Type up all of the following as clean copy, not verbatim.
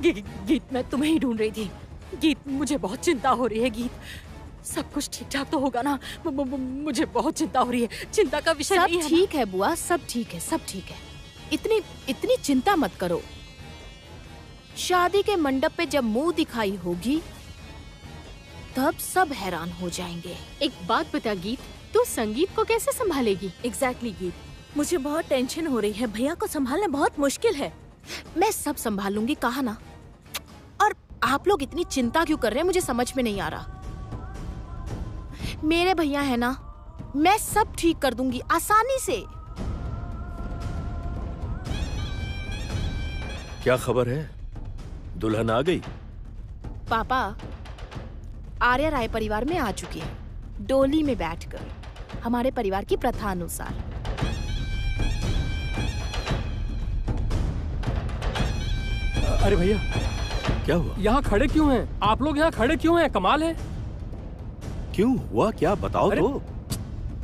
गीत मैं तुम्हें ही ढूंढ रही थी। गीत मुझे बहुत चिंता हो रही है। गीत सब कुछ ठीक ठाक तो होगा ना? मुझे बहुत चिंता हो रही है। चिंता का विषय नहीं है। सब ठीक है बुआ, सब ठीक है, सब ठीक है। इतनी चिंता मत करो। शादी के मंडप पे जब मुंह दिखाई होगी तब सब हैरान हो जाएंगे। एक बात बता गीत, तू संगीत को कैसे संभालेगी? एग्जैक्टली गीत, मुझे बहुत टेंशन हो रही है। भैया को संभालना बहुत मुश्किल है। मैं सब संभालूंगी, कहा ना। और आप लोग इतनी चिंता क्यों कर रहे हैं, मुझे समझ में नहीं आ रहा। मेरे भैया है ना, मैं सब ठीक कर दूंगी आसानी से। क्या खबर है? दुल्हन आ गई? पापा, आर्या राय परिवार में आ चुकी है, डोली में बैठकर, हमारे परिवार की प्रथा अनुसार। अरे भैया, क्या हुआ? यहाँ खड़े क्यों हैं? आप लोग यहाँ खड़े क्यों हैं? कमाल है। क्यों हुआ क्या, बताओ तो।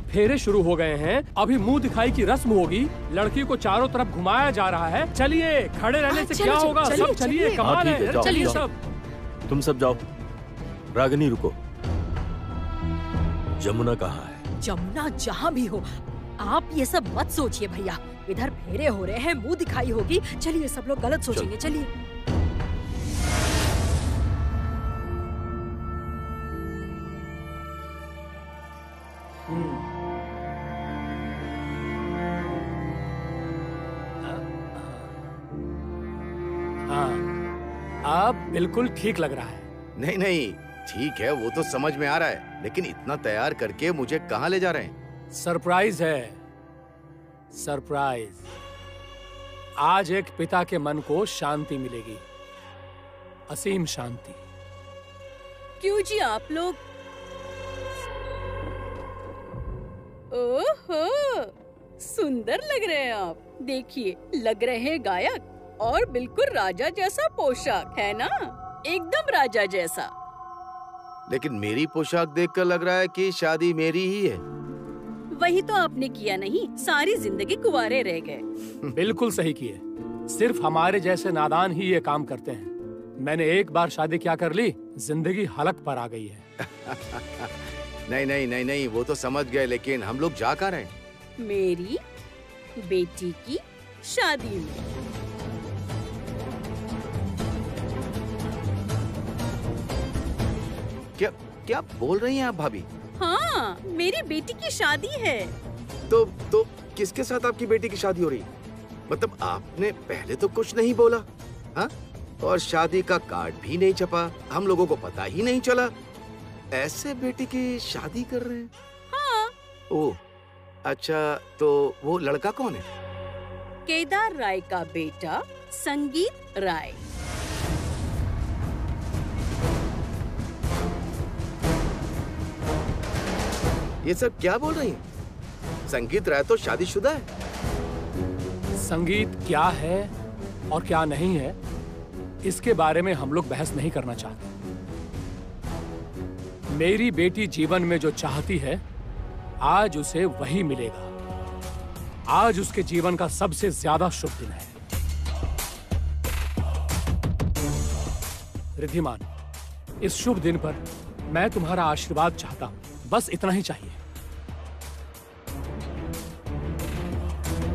फेरे शुरू हो गए हैं, अभी मुंह दिखाई की रस्म होगी। लड़की को चारों तरफ घुमाया जा रहा है। चलिए, खड़े रहने से क्या होगा? सब चलिए, कमाल है। चलिए सब। तुम सब जाओ। रागिनी रुको। जमुना कहाँ है? जमुना जहाँ भी हो, आप ये सब मत सोचिए भैया। इधर फेरे हो रहे हैं, मुंह दिखाई होगी। चलिए, सब लोग गलत सोचेंगे। चलिए। अब बिल्कुल ठीक लग रहा है। नहीं नहीं, ठीक है, वो तो समझ में आ रहा है, लेकिन इतना तैयार करके मुझे कहाँ ले जा रहे हैं? सरप्राइज है, सरप्राइज। आज एक पिता के मन को शांति मिलेगी, असीम शांति। क्यों जी, आप लोग? ओहो, सुंदर लग रहे हैं आप। देखिए, लग रहे हैं गायक, और बिल्कुल राजा जैसा पोशाक है ना, एकदम राजा जैसा। लेकिन मेरी पोशाक देखकर लग रहा है कि शादी मेरी ही है। वही तो आपने किया नहीं, सारी जिंदगी कुंवारे रह गए। बिल्कुल सही किए। सिर्फ हमारे जैसे नादान ही ये काम करते हैं। मैंने एक बार शादी क्या कर ली, जिंदगी हलक पर आ गई है। नहीं नहीं नहीं नहीं, वो तो समझ गए, लेकिन हम लोग जा कहाँ रहे हैं? मेरी बेटी की शादी में। क्या क्या बोल रही हैं आप भाभी? हाँ, मेरी बेटी की शादी है। तो किसके साथ आपकी बेटी की शादी हो रही है? मतलब आपने पहले तो कुछ नहीं बोला, हाँ? और शादी का कार्ड भी नहीं छपा, हम लोगों को पता ही नहीं चला। ऐसे बेटी की शादी कर रहे हैं? हाँ। ओह, अच्छा, तो वो लड़का कौन है? केदार राय का बेटा संगीत राय। ये सब क्या बोल रही हैं? संगीत राय तो शादीशुदा है। संगीत क्या है और क्या नहीं है, इसके बारे में हम लोग बहस नहीं करना चाहते। मेरी बेटी जीवन में जो चाहती है, आज उसे वही मिलेगा। आज उसके जीवन का सबसे ज्यादा शुभ दिन है। रिद्धिमान, इस शुभ दिन पर मैं तुम्हारा आशीर्वाद चाहता हूं, बस इतना ही चाहिए।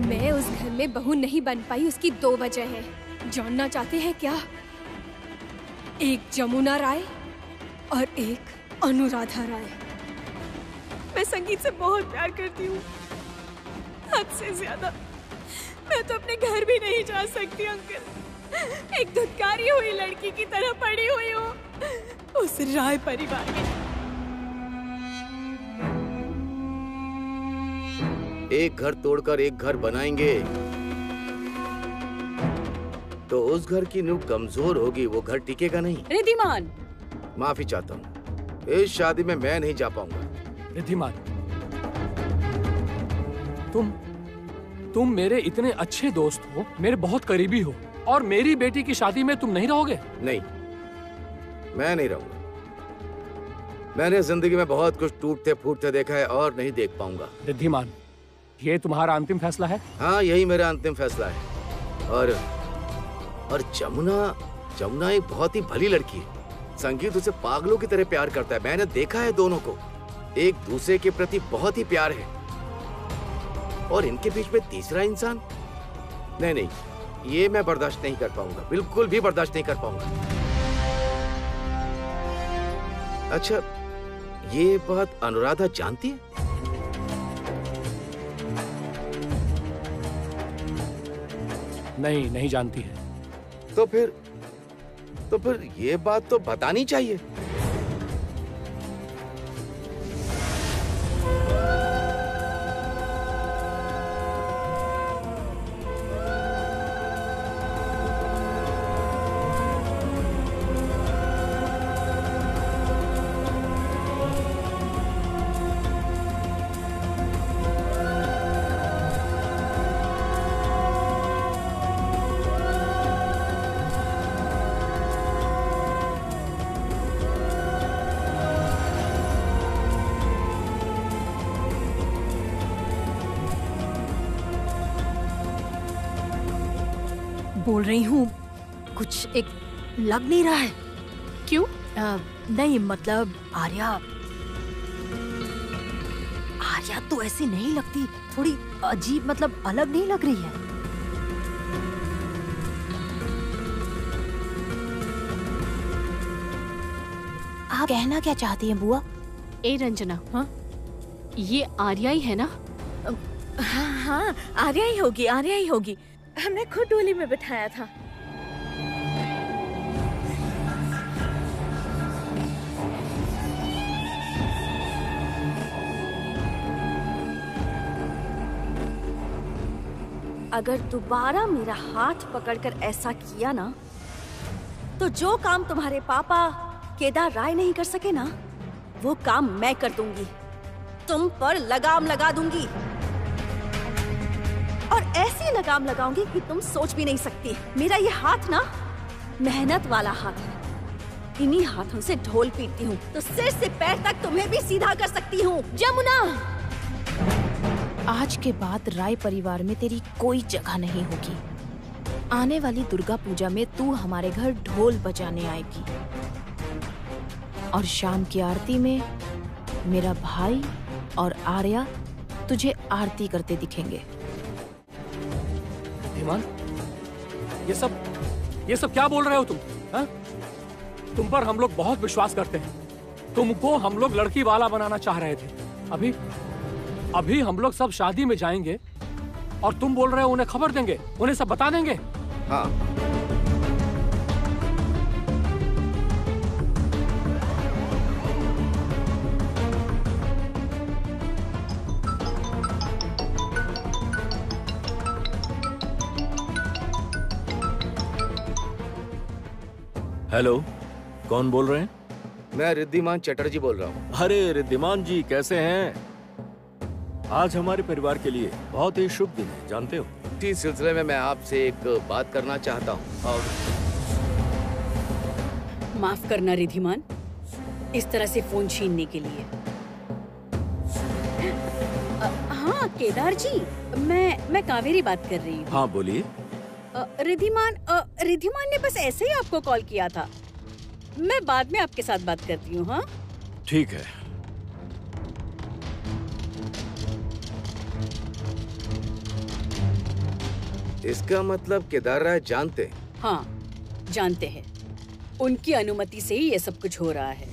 मैं उस घर में बहू नहीं बन पाई, उसकी 2 वजह है। जानना चाहते हैं क्या? एक जमुना राय और एक अनुराधा राय। मैं संगीत से बहुत प्यार करती हूँ, हद से ज्यादा। मैं तो अपने घर भी नहीं जा सकती अंकल। एक धुतकारी हुई लड़की की तरह पड़ी हुई हूँ उस राय परिवार में। एक घर तोड़कर एक घर बनाएंगे तो उस घर की नींव कमजोर होगी, वो घर टिकेगा नहीं। रिद्धिमान, माफी चाहता हूँ, इस शादी में मैं नहीं जा पाऊंगा। रिद्धिमान, तुम मेरे इतने अच्छे दोस्त हो, मेरे बहुत करीबी हो, और मेरी बेटी की शादी में तुम नहीं रहोगे? नहीं, मैं नहीं रहूंगा। मैंने जिंदगी में बहुत कुछ टूटते फूटते देखा है और नहीं देख पाऊंगा। रिद्धिमान, ये तुम्हारा अंतिम फैसला है? हाँ, यही मेरा अंतिम फैसला है। और जमुना जमुना एक बहुत ही भली लड़की है। संगीत उसे पागलों की तरह प्यार करता है। मैंने देखा है दोनों को एक दूसरे के प्रति बहुत ही प्यार है। और इनके बीच में तीसरा इंसान? नहीं नहीं, ये मैं बर्दाश्त नहीं कर पाऊंगा, बिल्कुल भी बर्दाश्त नहीं कर पाऊंगा। अच्छा, ये बात अनुराधा जानती है? नहीं, नहीं जानती है। तो फिर ये बात तो बतानी चाहिए। बोल रही हूँ, कुछ एक लग नहीं रहा है। क्यों? नहीं मतलब आर्या तो ऐसी नहीं लगती, थोड़ी अजीब, मतलब अलग नहीं लग रही है। आप कहना क्या चाहती हैं बुआ? ए रंजना, हाँ? ये आर्या ही है ना? हाँ हाँ, आर्या ही होगी। हमने खुद डोली में बिठाया था। अगर दोबारा मेरा हाथ पकड़कर ऐसा किया ना, तो जो काम तुम्हारे पापा केदार राय नहीं कर सके ना, वो काम मैं कर दूंगी। तुम पर लगाम लगा दूंगी, और ऐसी लगाम लगाऊंगी कि तुम सोच भी नहीं सकती। मेरा ये हाथ ना मेहनत वाला हाथ है। इन्हीं हाथों से ढोल पीटती हूँ तो सिर से पैर तक तुम्हें भी सीधा कर सकती हूँ। जमुना, आज के बाद राय परिवार में तेरी कोई जगह नहीं होगी। आने वाली दुर्गा पूजा में तू हमारे घर ढोल बजाने आएगी, और शाम की आरती में मेरा भाई और आर्या तुझे आरती करते दिखेंगे। ईमान, ये सब क्या बोल रहे हो तुम? हा? तुम पर हम लोग बहुत विश्वास करते हैं। तुमको हम लोग लड़की वाला बनाना चाह रहे थे। अभी हम लोग सब शादी में जाएंगे और तुम बोल रहे हो उन्हें खबर देंगे, उन्हें सब बता देंगे। हाँ। हेलो, कौन बोल रहे हैं? मैं रिद्धिमान चटर्जी बोल रहा हूँ। अरे रिद्धिमान जी, कैसे हैं? आज हमारे परिवार के लिए बहुत ही शुभ दिन है, जानते हो। इसी सिलसिले में मैं आपसे एक बात करना चाहता हूँ। और माफ करना रिद्धिमान, इस तरह से फोन छीनने के लिए। हाँ केदार जी, मैं कावेरी बात कर रही हूँ। हाँ बोलिए। रिद्धिमान ने बस ऐसे ही आपको कॉल किया था। मैं बाद में आपके साथ बात करती हूँ। हाँ ठीक है। इसका मतलब केदार राय जानते हैं? हाँ जानते हैं, उनकी अनुमति से ही ये सब कुछ हो रहा है।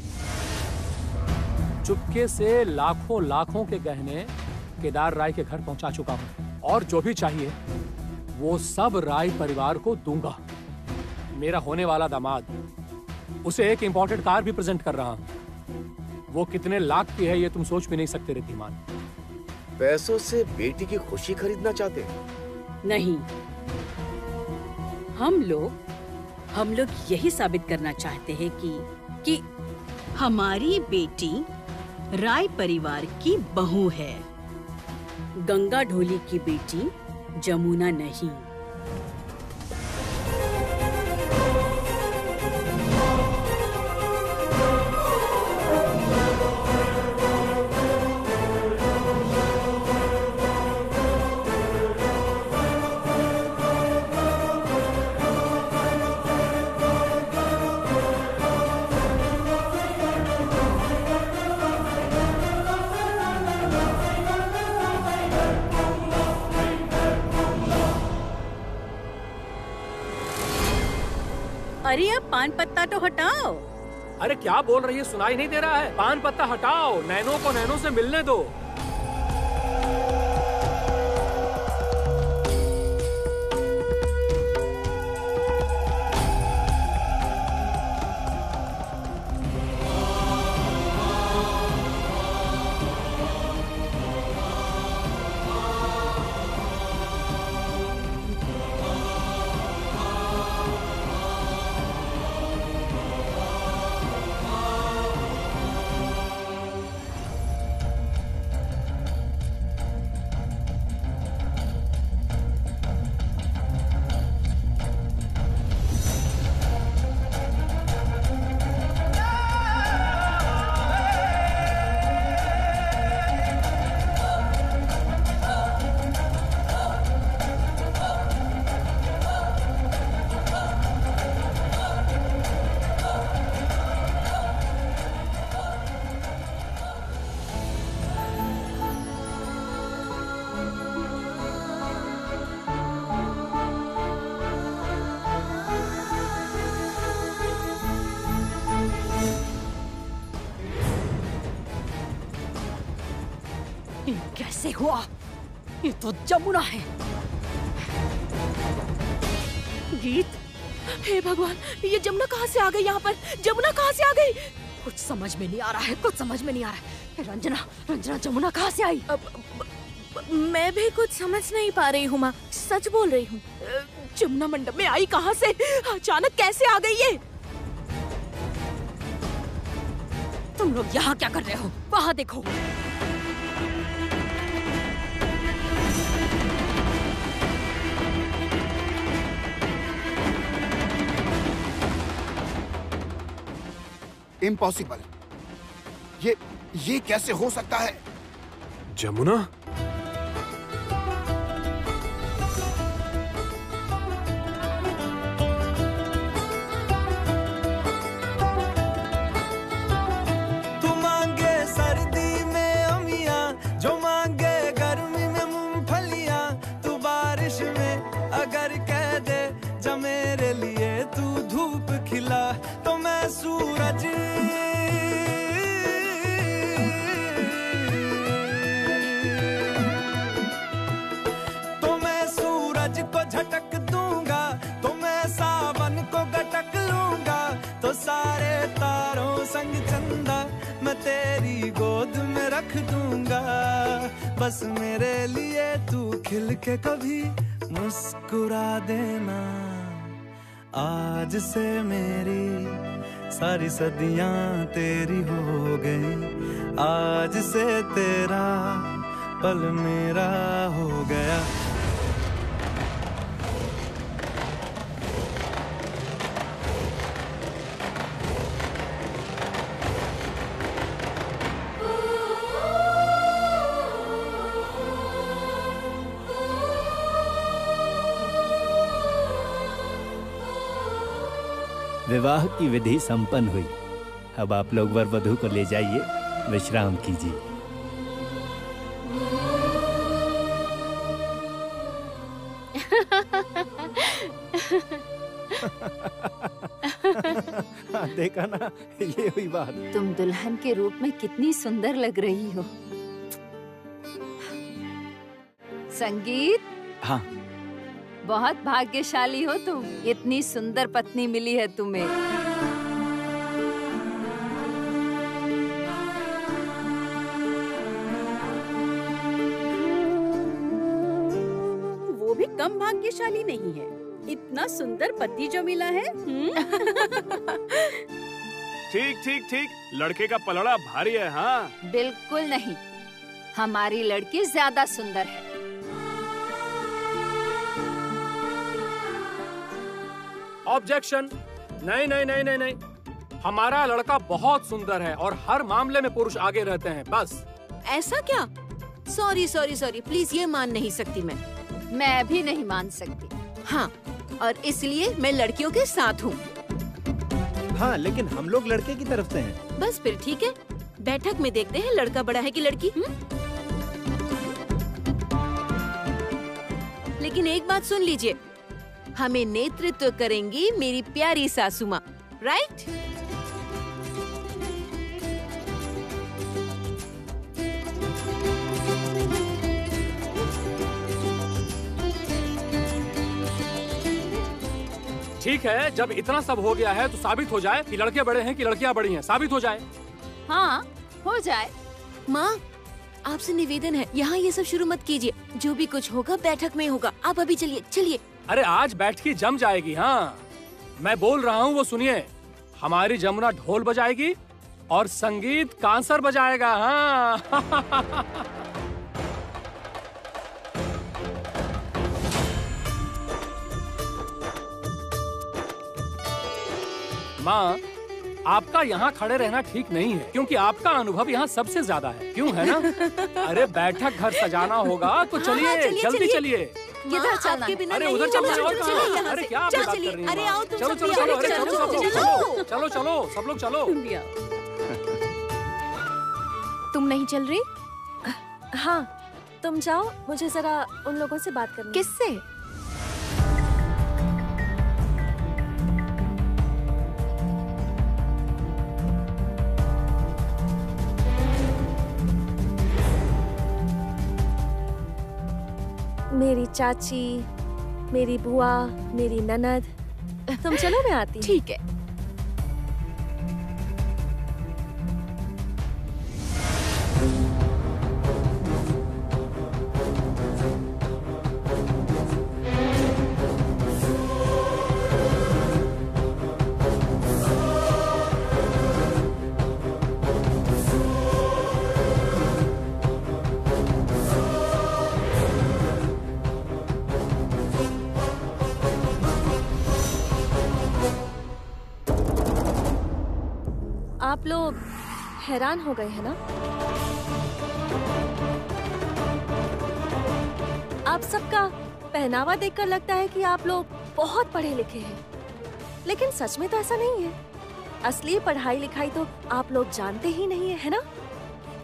चुपके से लाखों के गहने केदार राय के घर पहुंचा चुका हूं, और जो भी चाहिए वो सब राय परिवार को दूंगा। मेरा होने वाला दामाद, उसे एक इंपॉर्टेंट कार भी प्रेजेंट कर रहा हूं। वो कितने लाख की है ये तुम सोच भी नहीं सकते रिद्धिमान। पैसों से बेटी की खुशी खरीदना चाहते हैं? नहीं, हम लोग यही साबित करना चाहते हैं कि हमारी बेटी राय परिवार की बहू है, गंगा ढोली की बेटी जमुना नहीं। अरे अब पान पत्ता तो हटाओ। अरे क्या बोल रही है, सुनाई नहीं दे रहा है? पान पत्ता हटाओ, नैनो को नैनो से मिलने दो। कैसे हुआ? ये तो जमुना है। गीत, हे भगवान, ये जमुना कहाँ से आ गई यहाँ पर? जमुना कहाँ से आ गई? कुछ समझ में नहीं आ रहा है, कुछ समझ में नहीं आ रहा है। रंजना, रंजना, जमुना कहाँ से आई? मैं भी कुछ समझ नहीं पा रही हूँ माँ, सच बोल रही हूँ। जमुना मंडप में आई कहाँ से? अचानक कैसे आ गई ये? तुम लोग यहाँ क्या कर रहे हो? वहाँ देखो। इम्पॉसिबल। ये कैसे हो सकता है? जमुना, तू मांगे सर्दी में अमिया, जो मांगे गर्मी में मूंगफलियां, तू बारिश में अगर कह दे जा मेरे लिए तू धूप खिला, तो मैं सूरज को झटक दूंगा, तो मैं सावन को गटक लूंगा, तो सारे तारों संग चंदा मैं तेरी गोद में रख दूंगा। बस मेरे लिए तू खिल के कभी मुस्कुरा देना। आज से मेरी सारी सदियां तेरी हो गई, आज से तेरा पल मेरा हो गया। विवाह की विधि संपन्न हुई। अब आप लोग वर वधू को ले जाइए, विश्राम कीजिए। देखा ना, ये हुई बात। तुम दुल्हन के रूप में कितनी सुंदर लग रही हो। संगीत, हाँ, बहुत भाग्यशाली हो तुम, इतनी सुंदर पत्नी मिली है तुम्हें। वो भी कम भाग्यशाली नहीं है, इतना सुंदर पति जो मिला है। ठीक ठीक ठीक, लड़के का पलड़ा भारी है। हाँ, बिल्कुल नहीं, हमारी लड़की ज्यादा सुंदर है। ऑब्जेक्शन। नहीं नहीं नहीं नहीं नहीं, हमारा लड़का बहुत सुंदर है और हर मामले में पुरुष आगे रहते हैं। बस ऐसा क्या? सॉरी सॉरी सॉरी, प्लीज ये मान नहीं सकती मैं भी नहीं मान सकती। हाँ, और इसलिए मैं लड़कियों के साथ हूँ। हाँ, लेकिन हम लोग लड़के की तरफ से हैं। बस फिर ठीक है, बैठक में देखते हैं लड़का बड़ा है कि लड़की। लेकिन एक बात सुन लीजिए, हमें नेतृत्व करेंगी मेरी प्यारी सासू माँ, राइट? ठीक है, जब इतना सब हो गया है तो साबित हो जाए कि लड़के बड़े हैं कि लड़कियां बड़ी हैं। साबित हो जाए। हाँ, हो जाए। माँ, आपसे निवेदन है, यहाँ ये सब शुरू मत कीजिए। जो भी कुछ होगा बैठक में होगा। आप अभी चलिए चलिए। अरे आज बैठकी जम जाएगी। हाँ, मैं बोल रहा हूँ वो सुनिए। हमारी जमुना ढोल बजाएगी और संगीत कांसर बजाएगा। हाँ। माँ, आपका यहाँ खड़े रहना ठीक नहीं है, क्योंकि आपका अनुभव यहाँ सबसे ज्यादा है। क्यों, है ना? अरे बैठक घर सजाना होगा तो चलिए। हाँ, चलिए, जल्दी चलिए। इधर चलना। आपके बिना अरे नहीं उधर होगा। चलो। और चलिए कहाँ? यहाँ अरे से। क्या चलो, बात कर चलिए। रही हैं? अरे आओ तुम चलो सब चलो भी, चलो। अरे अरे चलो, चलो चलो। चलो चलो, सब लोग चलो। तुम नहीं चल रही? हाँ, तुम जाओ, मुझे जरा उन लोगों से बात करनी है। किससे? मेरी चाची, मेरी बुआ, मेरी ननद। तुम चलो, मैं आती हूँ। ठीक है। आप लोग हैरान हो गए हैं ना? आप सबका पहनावा देखकर लगता है कि आप लोग बहुत पढ़े लिखे हैं, लेकिन सच में तो ऐसा नहीं है। असली पढ़ाई लिखाई तो आप लोग जानते ही नहीं है, है ना?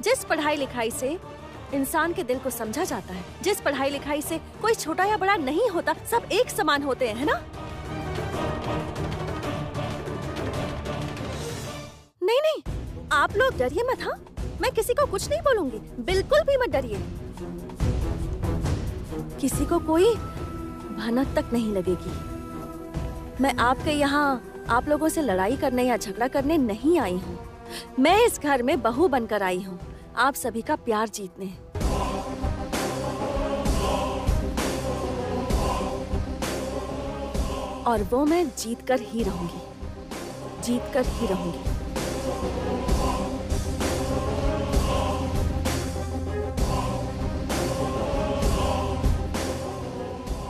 जिस पढ़ाई लिखाई से इंसान के दिल को समझा जाता है, जिस पढ़ाई लिखाई से कोई छोटा या बड़ा नहीं होता, सब एक समान होते हैं, है ना? नहीं, आप लोग डरिए मत। हाँ, मैं किसी को कुछ नहीं बोलूंगी, बिल्कुल भी मत डरिए। किसी को कोई भनक तक नहीं लगेगी। मैं आपके यहाँ आप लोगों से लड़ाई करने या झगड़ा करने नहीं आई हूँ। मैं इस घर में बहू बनकर आई हूँ, आप सभी का प्यार जीतने। और वो मैं जीत कर ही रहूंगी, जीत कर ही रहूंगी।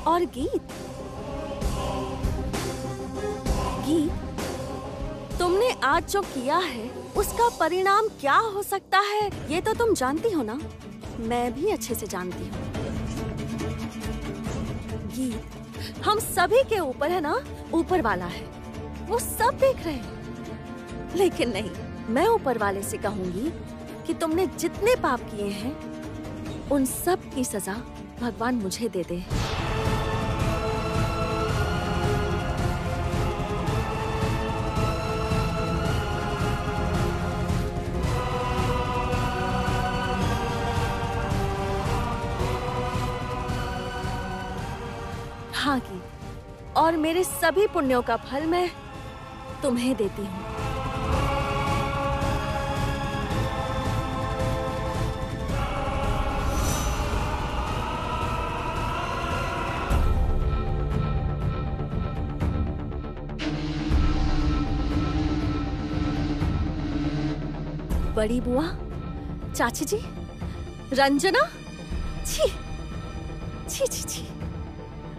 और गीत, तुमने आज जो किया है उसका परिणाम क्या हो सकता है ये तो तुम जानती हो ना? मैं भी अच्छे से जानती हूँ। गीत हम सभी के ऊपर है ना, ऊपर वाला है, वो सब देख रहे हैं। लेकिन नहीं, मैं ऊपर वाले से कहूंगी कि तुमने जितने पाप किए हैं उन सब की सजा भगवान मुझे दे दे। हाँ की, और मेरे सभी पुण्यों का फल मैं तुम्हें देती हूँ। बड़ी बुआ, चाची जी, रंजना, छी छी छी छी,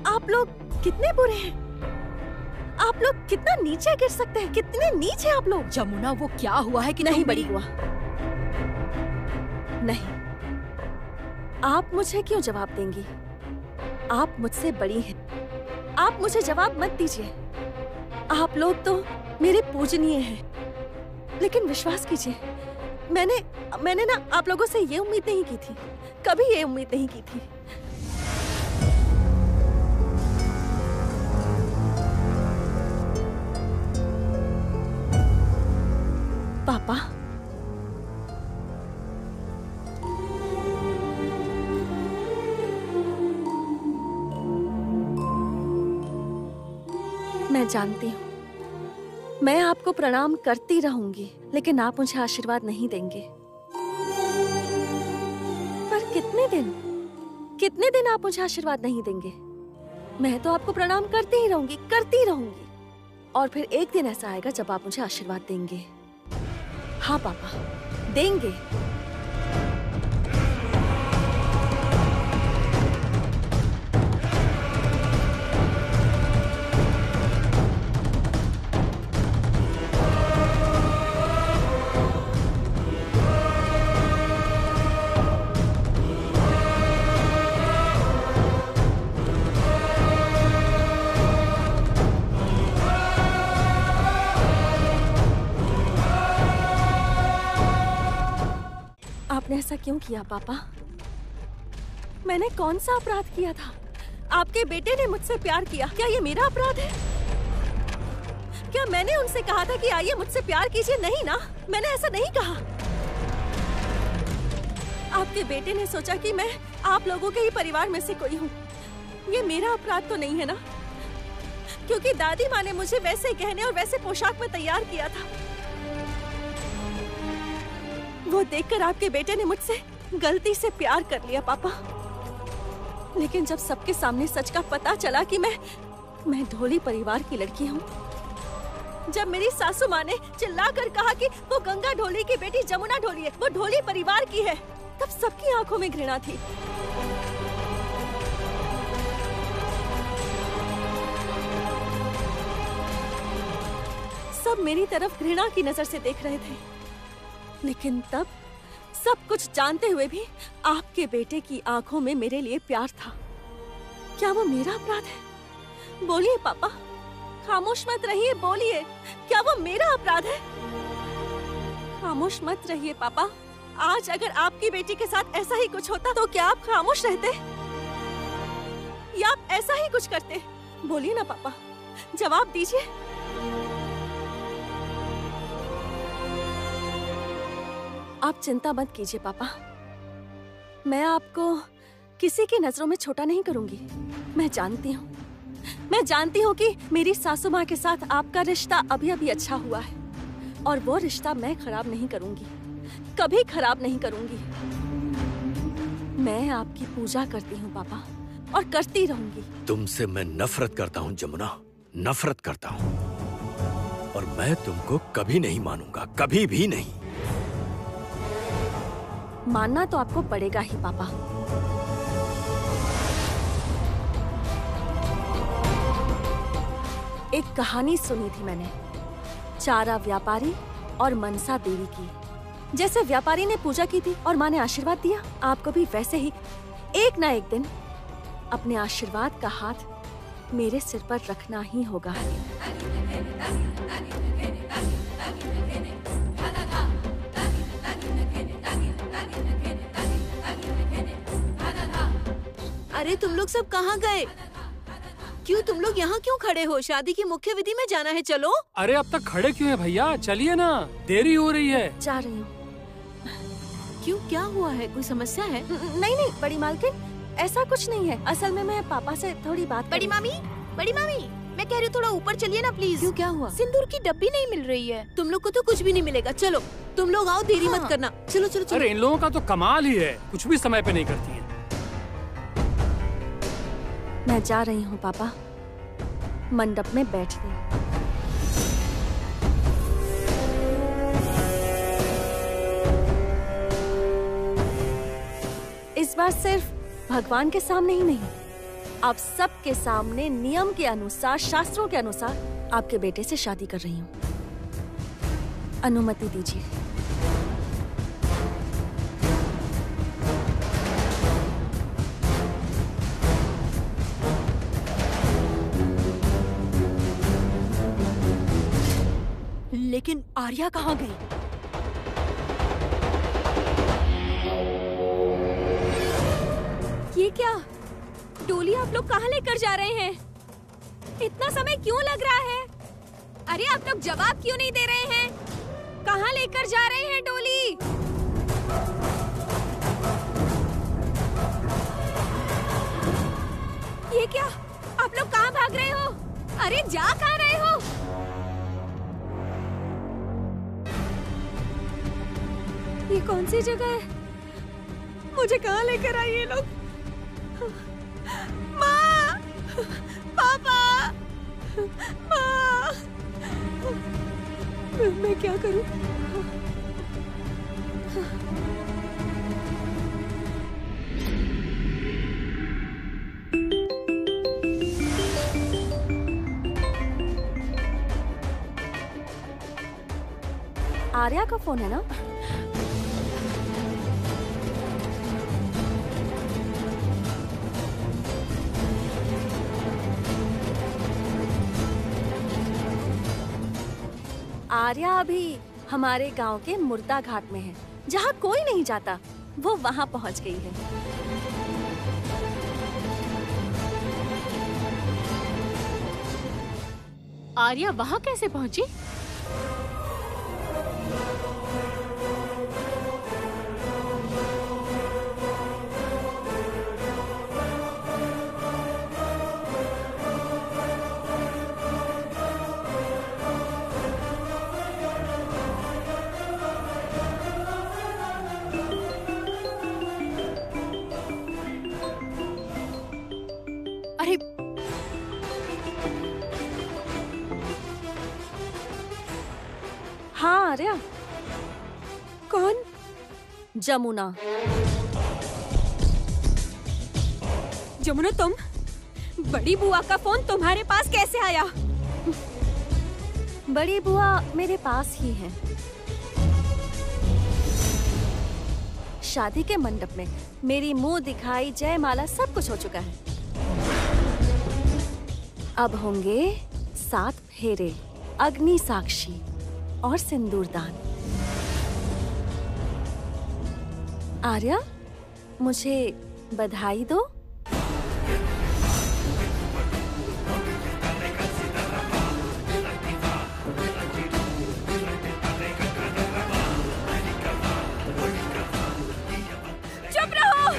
आप लोग कितने बुरे हैं। आप लोग कितना नीचे गिर सकते हैं, कितने नीचे आप लोग। जमुना, वो क्या हुआ है कि नहीं तुम बड़ी बुआ, नहीं। आप मुझे क्यों जवाब देंगी? आप मुझसे बड़ी हैं। आप मुझे जवाब मत दीजिए। आप लोग तो मेरे पूजनीय हैं, लेकिन विश्वास कीजिए, मैंने ना आप लोगों से ये उम्मीद नहीं की थी, कभी ये उम्मीद नहीं की थी। मैं जानती हूँ मैं आपको प्रणाम करती रहूंगी, लेकिन आप मुझे आशीर्वाद नहीं देंगे। पर कितने दिन आप मुझे आशीर्वाद नहीं देंगे? मैं तो आपको प्रणाम करती ही रहूंगी, करती रहूंगी। और फिर एक दिन ऐसा आएगा जब आप मुझे आशीर्वाद देंगे। हाँ पापा, देंगे। आपने ऐसा क्यों किया पापा? मैंने कौन सा अपराध किया था? आपके बेटे ने मुझसे प्यार किया, क्या ये मेरा अपराध है? क्या मैंने उनसे कहा था कि आइए मुझसे प्यार कीजिए? नहीं ना, मैंने ऐसा नहीं कहा। आपके बेटे ने सोचा कि मैं आप लोगों के ही परिवार में से कोई हूँ। ये मेरा अपराध तो नहीं है ना? क्योंकि दादी माँ ने मुझे वैसे गहने और वैसे पोशाक में तैयार किया था। वो देखकर आपके बेटे ने मुझसे गलती से प्यार कर लिया पापा। लेकिन जब सबके सामने सच का पता चला कि मैं ढोली परिवार की लड़की हूँ, जब मेरी सासू माँ ने चिल्लाकर कहा कि वो गंगा ढोली की बेटी जमुना ढोली है, वो ढोली परिवार की है, तब सबकी आंखों में घृणा थी। सब मेरी तरफ घृणा की नजर से देख रहे थे। लेकिन तब सब कुछ जानते हुए भी आपके बेटे की आंखों में मेरे लिए प्यार था। क्या वो मेरा अपराध है? बोलिए पापा, खामोश मत रहिए, बोलिए, क्या वो मेरा अपराध है? खामोश मत रहिए पापा। आज अगर आपकी बेटी के साथ ऐसा ही कुछ होता तो क्या आप खामोश रहते या आप ऐसा ही कुछ करते? बोलिए ना पापा, जवाब दीजिए। आप चिंता मत कीजिए पापा, मैं आपको किसी की नजरों में छोटा नहीं करूंगी। मैं जानती हूँ कि मेरी सासू माँ के साथ आपका रिश्ता अभी अभी अच्छा हुआ है और वो रिश्ता मैं खराब नहीं करूंगी, कभी खराब नहीं करूंगी। मैं आपकी पूजा करती हूँ पापा और करती रहूंगी। तुमसे मैं नफरत करता हूँ जमुना, नफरत करता हूँ, और मैं तुमको कभी नहीं मानूंगा, कभी भी नहीं। मानना तो आपको पड़ेगा ही पापा। एक कहानी सुनी थी मैंने, चारा व्यापारी और मनसा देवी की। जैसे व्यापारी ने पूजा की थी और माँ ने आशीर्वाद दिया, आपको भी वैसे ही एक ना एक दिन अपने आशीर्वाद का हाथ मेरे सिर पर रखना ही होगा। अरे तुम लोग सब कहाँ गए? क्यों तुम लोग यहाँ क्यों खड़े हो? शादी की मुख्य विधि में जाना है, चलो। अरे अब तक खड़े क्यों हैं भैया? चलिए ना, देरी हो रही है। जा रही हूँ। क्यों, क्या हुआ है? कोई समस्या है? नहीं बड़ी मालकिन, ऐसा कुछ नहीं है। असल में मैं पापा से थोड़ी बात बड़ी मामी, मैं कह रही हूँ थोड़ा ऊपर चलिए ना प्लीज। क्यों, क्या हुआ? सिंदूर की डब्बी नहीं मिल रही है। तुम लोग को तो कुछ भी नहीं मिलेगा। चलो तुम लोग आओ, देरी मत करना। चलो चलो चलो। अरे इन लोगों का तो कमाल ही है, कुछ भी समय पे नहीं करती है। मैं जा रही हूँ पापा, मंडप में बैठने। इस बार सिर्फ भगवान के सामने ही नहीं, आप सबके सामने नियम के अनुसार, शास्त्रों के अनुसार आपके बेटे से शादी कर रही हूँ। अनुमति दीजिए। लेकिन आर्या कहाँ गई? ये क्या? डोली आप लोग कहाँ लेकर जा रहे हैं? इतना समय क्यों लग रहा है? अरे आप लोग जवाब क्यों नहीं दे रहे हैं? कहाँ लेकर जा रहे हैं डोली? ये क्या? आप लोग कहाँ भाग रहे हो? अरे जा कहाँ रहे हो? ये कौन सी जगह है? मुझे कहाँ लेकर आए ये लोग? माँ, पापा, माँ, मैं क्या करूं? आर्या का फोन है ना? आर्या अभी हमारे गांव के मुर्दा घाट में है, जहाँ कोई नहीं जाता। वो वहाँ पहुँच गई है। आर्या वहाँ कैसे पहुँची? अरे हाँ आर्या। कौन? जमुना। जमुना तुम? बड़ी बुआ का फोन तुम्हारे पास कैसे आया? बड़ी बुआ मेरे पास ही है। शादी के मंडप में मेरी मुंह दिखाई जयमाला सब कुछ हो चुका है। अब होंगे 7 फेरे, अग्नि साक्षी और सिंदूरदान। आर्या, मुझे बधाई दो। चुप रहो।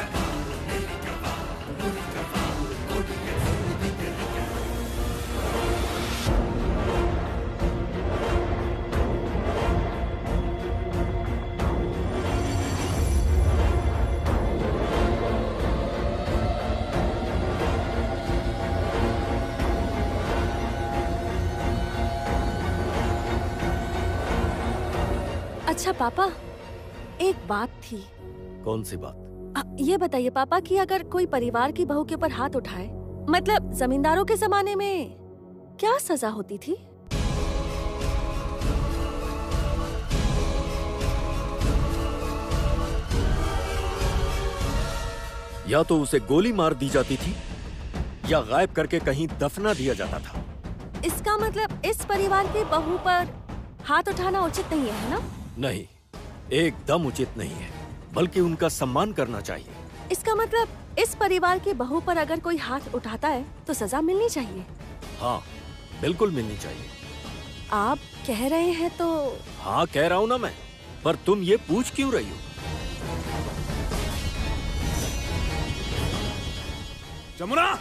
अच्छा पापा, एक बात थी। कौन सी बात? ये बताइए पापा कि अगर कोई परिवार की बहू के ऊपर हाथ उठाए, मतलब जमींदारों के जमाने में क्या सजा होती थी? या तो उसे गोली मार दी जाती थी या गायब करके कहीं दफना दिया जाता था। इसका मतलब इस परिवार की बहू पर हाथ उठाना उचित नहीं है ना? नहीं, एकदम उचित नहीं है, बल्कि उनका सम्मान करना चाहिए। इसका मतलब इस परिवार की बहू पर अगर कोई हाथ उठाता है तो सजा मिलनी चाहिए। हाँ, बिल्कुल मिलनी चाहिए। आप कह रहे हैं तो? हाँ कह रहा हूँ ना मैं, पर तुम ये पूछ क्यों रही हो? जमुना!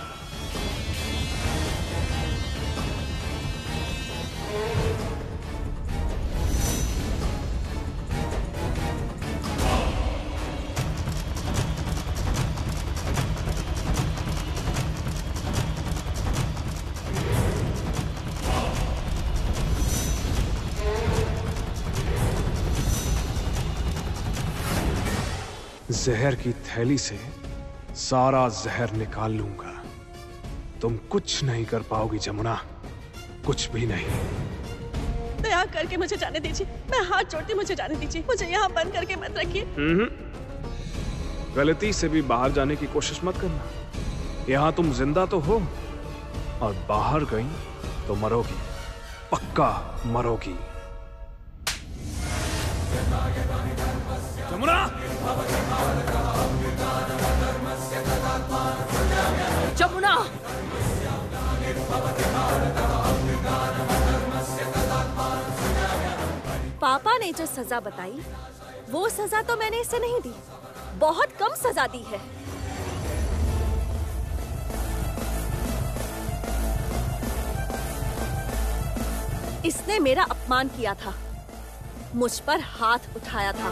जहर की थैली से सारा जहर निकाल लूंगा। तुम कुछ नहीं कर पाओगी जमुना, कुछ भी नहीं। दया करके मुझे जाने दीजिए, मैं हाथ जोड़ती, मुझे जाने दीजिए, मुझे यहाँ बंद करके मत रखिए। गलती से भी बाहर जाने की कोशिश मत करना। यहाँ तुम जिंदा तो हो, और बाहर गई तो मरोगी, पक्का मरोगी। जमुना! जमुना! पापा ने जो सजा बताई वो सजा तो मैंने इसे नहीं दी, बहुत कम सजा दी है। इसने मेरा अपमान किया था, मुझ पर हाथ उठाया था।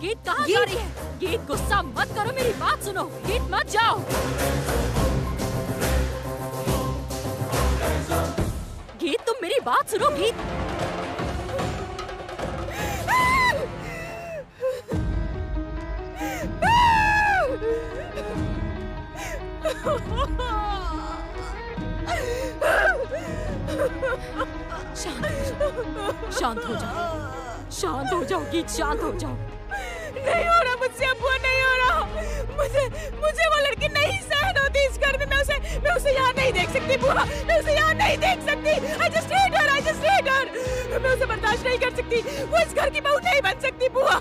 गीत कहाँ जा रही है? गीत गुस्सा मत करो, मेरी बात सुनो। गीत मत जाओ। गीत तुम मेरी बात सुनो। गीत शांत हो जाओ, शांत हो जाओ। गीत शांत हो जाओ। नहीं हो रहा मुझसे अब्बू, नहीं हो रहा। मुझे वो लड़की नहीं सहन होती इस घर में। मैं उसे यहाँ नहीं देख सकती बुआ, मैं उसे यहाँ नहीं देख सकती। I just hate her। मैं उसे बर्दाश्त नहीं कर सकती। वो इस घर की बहू नहीं बन सकती बुआ।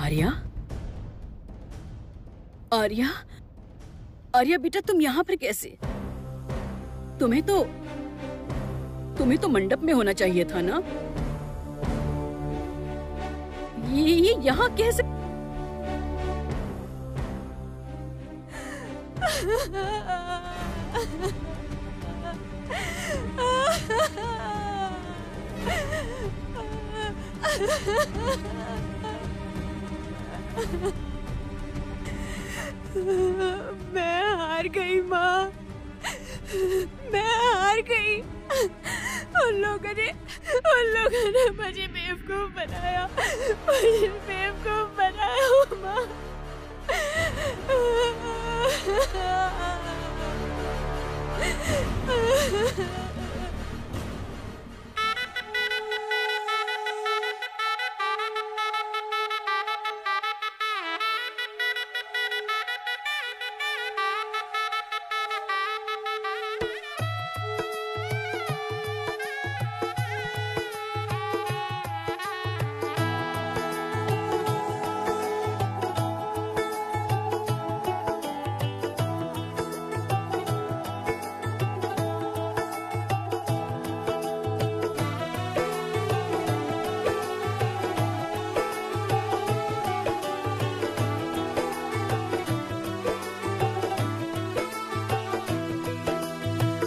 आर्या, आर्या, आर्या बेटा, तुम यहाँ पर कैसे? तुम्हें तो मंडप में होना चाहिए था ना। ये यहाँ कैसे? मैं हार गई माँ, मैं हार गई। उन लोगों ने मुझे बेवकूफ बनाया, माँ।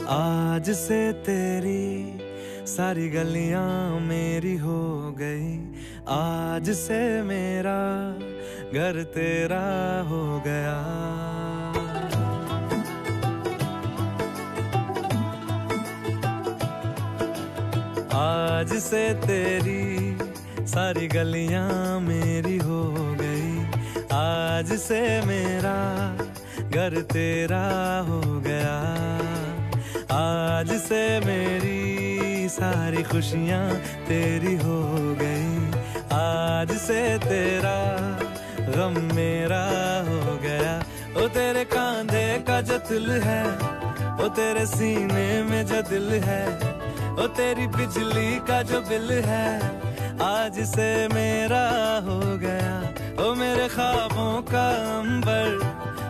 आज से तेरी सारी गलियां मेरी हो गई, आज से मेरा घर तेरा हो गया। आज से तेरी सारी गलियां मेरी हो गई, आज से मेरा घर तेरा हो गया। आज से मेरी सारी खुशियां तेरी हो गई, आज से तेरा गम मेरा हो गया। ओ तेरे कांधे का जो दिल है, ओ तेरे सीने में जो दिल है, ओ तेरी बिजली का जो बिल है, आज से मेरा हो गया। ओ मेरे ख्वाबों का अंबर,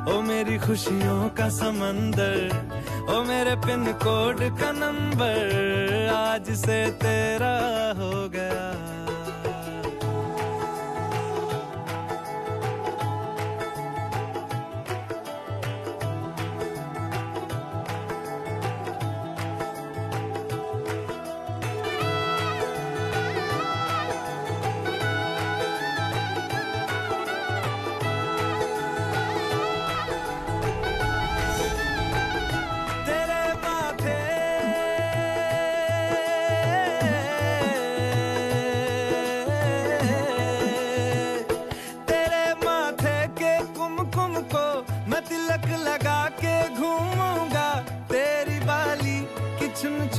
ओ मेरी खुशियों का समंदर, ओ मेरे पिन कोड का नंबर, आज से तेरा हो गया।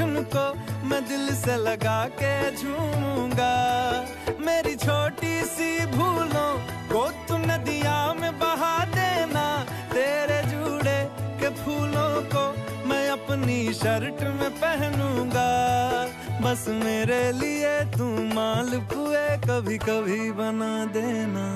उनको मैं दिल से लगा के झूमूंगा। मेरी छोटी सी भूलों को तू नदिया में बहा देना। तेरे जुड़े के फूलों को मैं अपनी शर्ट में पहनूंगा। बस मेरे लिए तू मालपुए कभी कभी बना देना।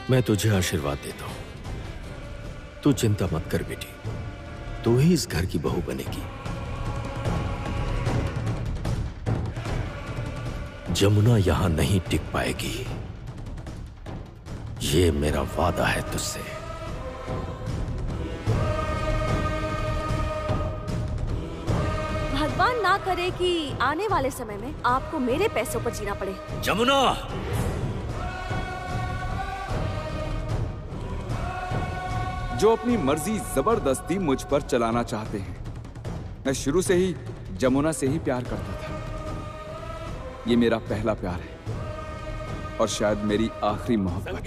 मैं तुझे आशीर्वाद देता हूं। तू चिंता मत कर बेटी, तू ही इस घर की बहू बनेगी। जमुना यहां नहीं टिक पाएगी, ये मेरा वादा है तुझसे। भगवान ना करे कि आने वाले समय में आपको मेरे पैसों पर जीना पड़े। जमुना, जो अपनी मर्जी जबरदस्ती मुझ पर चलाना चाहते हैं। मैं शुरू से ही जमुना से ही प्यार करता था। ये मेरा पहला प्यार है और शायद मेरी आखिरी मोहब्बत।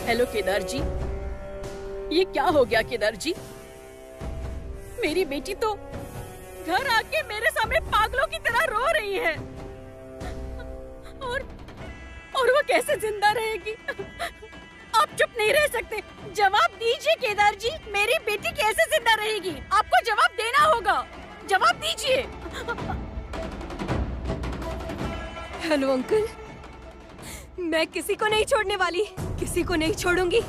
हेलो केदार जी, ये क्या हो गया केदार जी? मेरी बेटी तो घर आके मेरे सामने पागलों की तरह रो रही है और वो कैसे जिंदा रहेगी? आप चुप नहीं रह सकते, जवाब दीजिए केदार जी, मेरी बेटी कैसे जिंदा रहेगी? आपको जवाब देना होगा, जवाब दीजिए। हेलो अंकल, मैं किसी को नहीं छोड़ने वाली, किसी को नहीं छोड़ूंगी।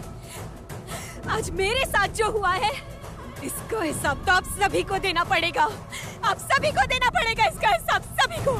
आज मेरे साथ जो हुआ है इसका हिसाब तो आप सभी को देना पड़ेगा। आप सभी को देना पड़ेगा इसका हिसाब, सभी को।